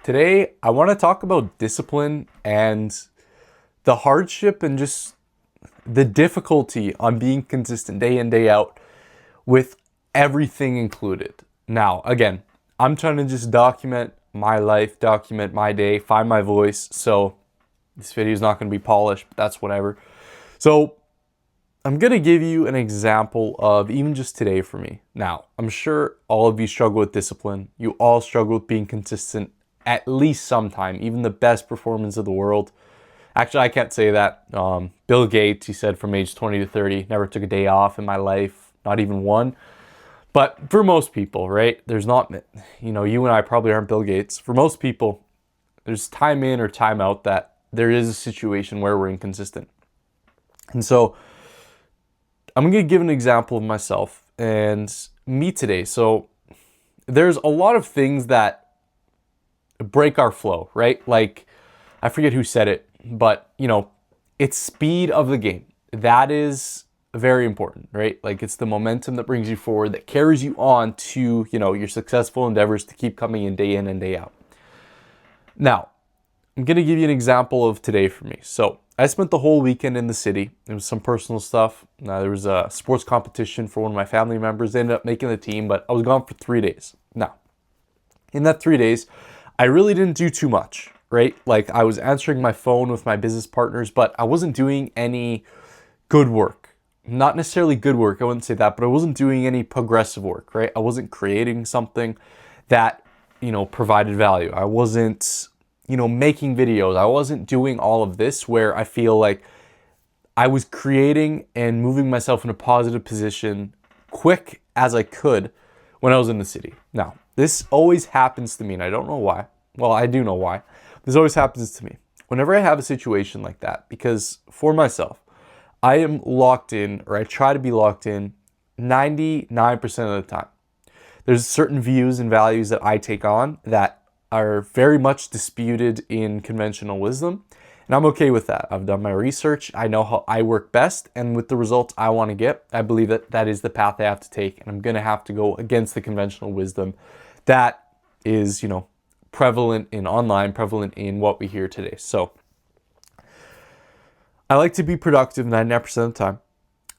Today, I want to talk about discipline and the hardship and just the difficulty on being consistent day in, day out with everything included. Now, again, I'm trying to just document my life, document my day, find my voice. So this video is not going to be polished, but that's whatever. So I'm going to give you an example of even just today for me. Now, I'm sure all of you struggle with discipline. You all struggle with being consistent at least sometime, even the best performance of the world. Actually, I can't say that. Bill Gates, he said from age 20 to 30, never took a day off in my life, not even one. But for most people, right, there's not, you and I probably aren't Bill Gates. For most people, there's time in or time out that there is a situation where we're inconsistent. And so I'm going to give an example of myself and me today. So there's a lot of things that break our flow, right? Like, I forget who said it, but it's speed of the game. That is very important, right? Like, it's the momentum that brings you forward, that carries you on to, your successful endeavors to keep coming in and day out. Now, I'm going to give you an example of today for me. So I spent the whole weekend in the city. There was some personal stuff. There was a sports competition for one of my family members. They ended up making the team, but I was gone for 3 days. Now, in that 3 days, I really didn't do too much, right? Like, I was answering my phone with my business partners, but I wasn't doing any good work. Not necessarily good work, I wouldn't say that, but I wasn't doing any progressive work, right? I wasn't creating something that, provided value. I wasn't, making videos. I wasn't doing all of this where I feel like I was creating and moving myself in a positive position quick as I could when I was in the city. Now, this always happens to me, and I don't know why. Well, I do know why. This always happens to me whenever I have a situation like that, because for myself, I am locked in, or I try to be locked in 99% of the time. There's certain views and values that I take on that are very much disputed in conventional wisdom, and I'm okay with that. I've done my research. I know how I work best, and with the results I want to get, I believe that that is the path I have to take, and I'm going to have to go against the conventional wisdom that is, prevalent in online, prevalent in what we hear today. So I like to be productive 99% of the time.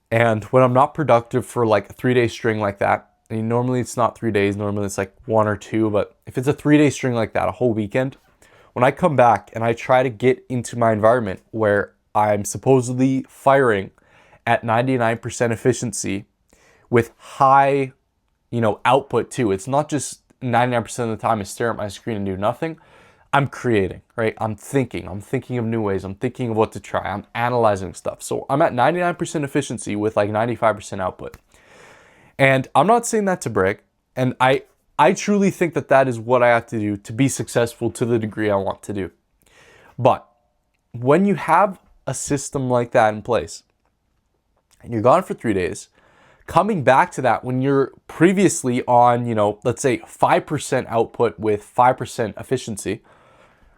And when I'm not productive for like a 3-day string like that, and normally it's not 3 days, normally it's like 1 or 2, but if it's a 3-day string like that, a whole weekend, when I come back and I try to get into my environment where I'm supposedly firing at 99% efficiency with high, output too. It's not just 99% of the time I stare at my screen and do nothing. I'm creating, right? I'm thinking of new ways. I'm thinking of what to try. I'm analyzing stuff. So I'm at 99% efficiency with like 95% output. And I'm not saying that to brag. And I truly think that that is what I have to do to be successful to the degree I want to do. But when you have a system like that in place and you're gone for 3 days, coming back to that when you're previously on, let's say 5% output with 5% efficiency,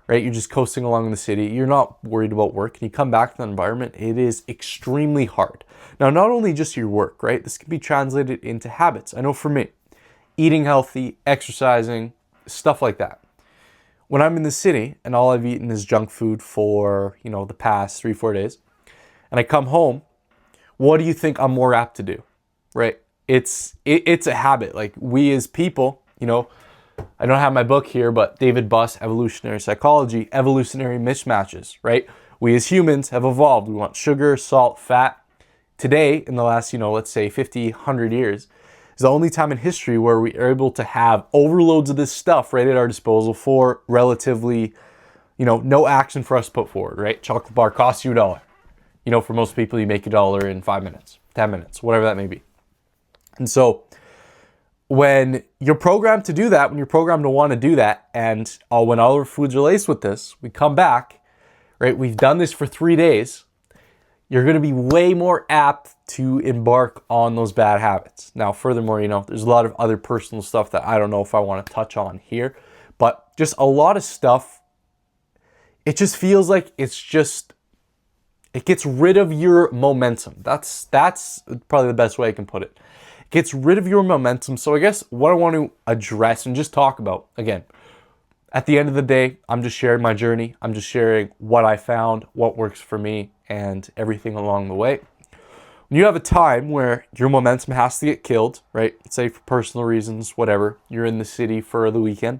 right? You're just coasting along in the city. You're not worried about work. And you come back to that environment, it is extremely hard. Now, not only just your work, right? This can be translated into habits. I know for me, eating healthy, exercising, stuff like that. When I'm in the city and all I've eaten is junk food for, the past 3-4 days, and I come home, what do you think I'm more apt to do? Right? It's a habit. Like, we as people, I don't have my book here, but David Buss, Evolutionary Psychology, evolutionary mismatches, right? We as humans have evolved. We want sugar, salt, fat. Today, in the last, let's say 50, 100 years, is the only time in history where we are able to have overloads of this stuff right at our disposal for relatively, no action for us to put forward, right? Chocolate bar costs you $1. For most people, you make $1 in 5 minutes, 10 minutes, whatever that may be. And so when you're programmed to do that, when you're programmed to want to do that, and when all our foods are laced with this, we come back, right? We've done this for 3 days. You're going to be way more apt to embark on those bad habits. Now, furthermore, there's a lot of other personal stuff that I don't know if I want to touch on here, but just a lot of stuff. It just feels like it gets rid of your momentum. That's probably the best way I can put it. It gets rid of your momentum. So I guess what I want to address and just talk about, again, at the end of the day, I'm just sharing my journey. I'm just sharing what I found, what works for me, and everything along the way. When you have a time where your momentum has to get killed, right? Say for personal reasons, whatever, you're in the city for the weekend.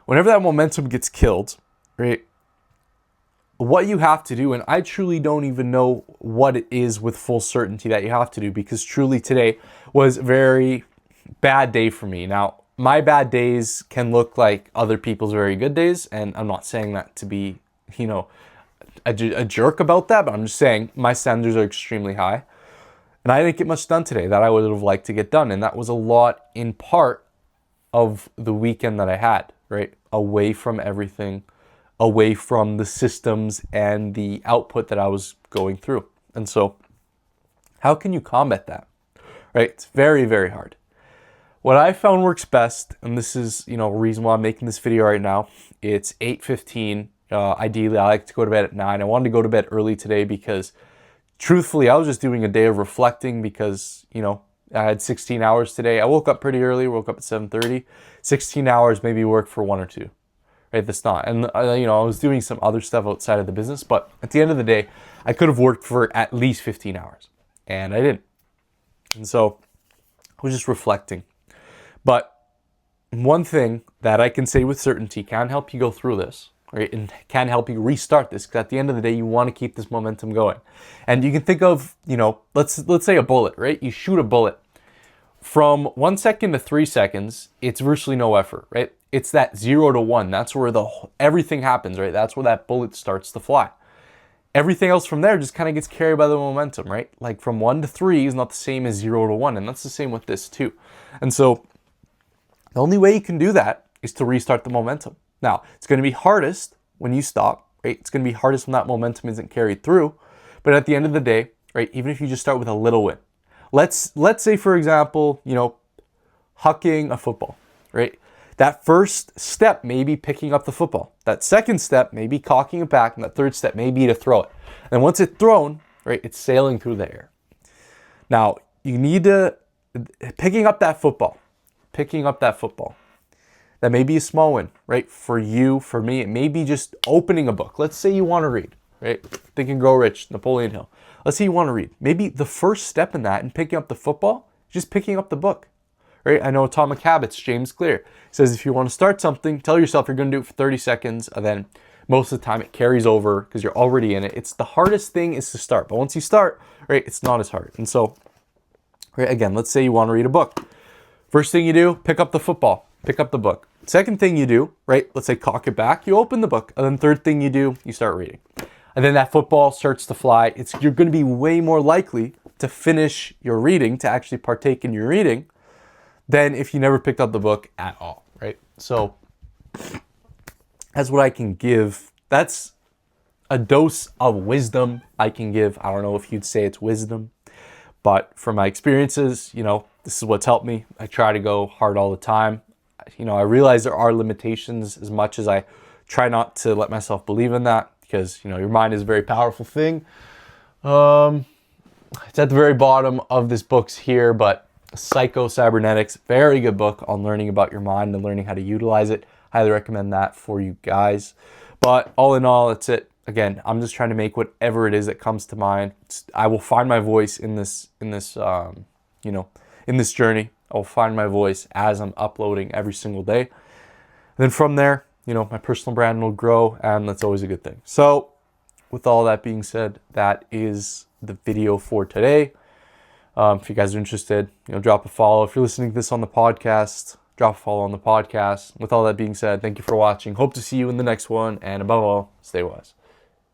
Whenever that momentum gets killed, right? What you have to do, and I truly don't even know what it is with full certainty that you have to do, because truly today was a very bad day for me. Now, my bad days can look like other people's very good days, and I'm not saying that to be, a jerk about that, but I'm just saying my standards are extremely high. And I didn't get much done today that I would have liked to get done. And that was a lot in part of the weekend that I had, right? Away from everything, away from the systems and the output that I was going through. And so how can you combat that, right? It's very, very hard. What I found works best, and this is, a reason why I'm making this video right now, it's 8:15. Ideally, I like to go to bed at 9. I wanted to go to bed early today because, truthfully, I was just doing a day of reflecting because, I had 16 hours today. I woke up pretty early, woke up at 7:30. 16 hours maybe work for 1 or 2, right? That's not. And, I was doing some other stuff outside of the business, but at the end of the day, I could have worked for at least 15 hours, and I didn't. And so I was just reflecting. But one thing that I can say with certainty can help you go through this, right, and can help you restart this, because at the end of the day, you want to keep this momentum going. And you can think of, let's say a bullet, right? You shoot a bullet. From 1 second to 3 seconds, it's virtually no effort, right? It's that 0 to 1. That's where everything happens, right? That's where that bullet starts to fly. Everything else from there just kind of gets carried by the momentum, right? Like from 1 to 3 is not the same as 0 to 1, and that's the same with this too. And so the only way you can do that is to restart the momentum. Now, it's going to be hardest when you stop, right? It's going to be hardest when that momentum isn't carried through. But at the end of the day, right, even if you just start with a little win. Let's say, for example, hucking a football, right? That first step may be picking up the football. That second step may be cocking it back, and that third step may be to throw it. And once it's thrown, right, it's sailing through the air. Now, you need to, picking up that football. That may be a small win, right? For you, for me, it may be just opening a book. Let's say you want to read, right? Think and Grow Rich, Napoleon Hill. Let's say you want to read. Maybe the first step in that, in picking up the football, is just picking up the book, right? I know Atomic Habits, James Clear, says if you want to start something, tell yourself you're going to do it for 30 seconds, and then most of the time it carries over because you're already in it. It's the hardest thing is to start, but once you start, right, it's not as hard. And so, right, again, let's say you want to read a book. First thing you do, pick up the football, pick up the book. Second thing you do, right, let's say cock it back, you open the book. And then third thing you do, you start reading. And then that football starts to fly. You're going to be way more likely to finish your reading, to actually partake in your reading, than if you never picked up the book at all, right? So that's what I can give. That's a dose of wisdom I can give. I don't know if you'd say it's wisdom, but from my experiences, this is what's helped me. I try to go hard all the time. I realize there are limitations as much as I try not to let myself believe in that, because, your mind is a very powerful thing. It's at the very bottom of this book's here, but Psycho Cybernetics, very good book on learning about your mind and learning how to utilize it. Highly recommend that for you guys. But all in all, that's it. Again, I'm just trying to make whatever it is that comes to mind. I will find my voice in this journey. I will find my voice as I'm uploading every single day. And then from there, my personal brand will grow, and that's always a good thing. So with all that being said, that is the video for today. If you guys are interested, drop a follow. If you're listening to this on the podcast, drop a follow on the podcast. With all that being said, thank you for watching. Hope to see you in the next one, and above all, stay wise.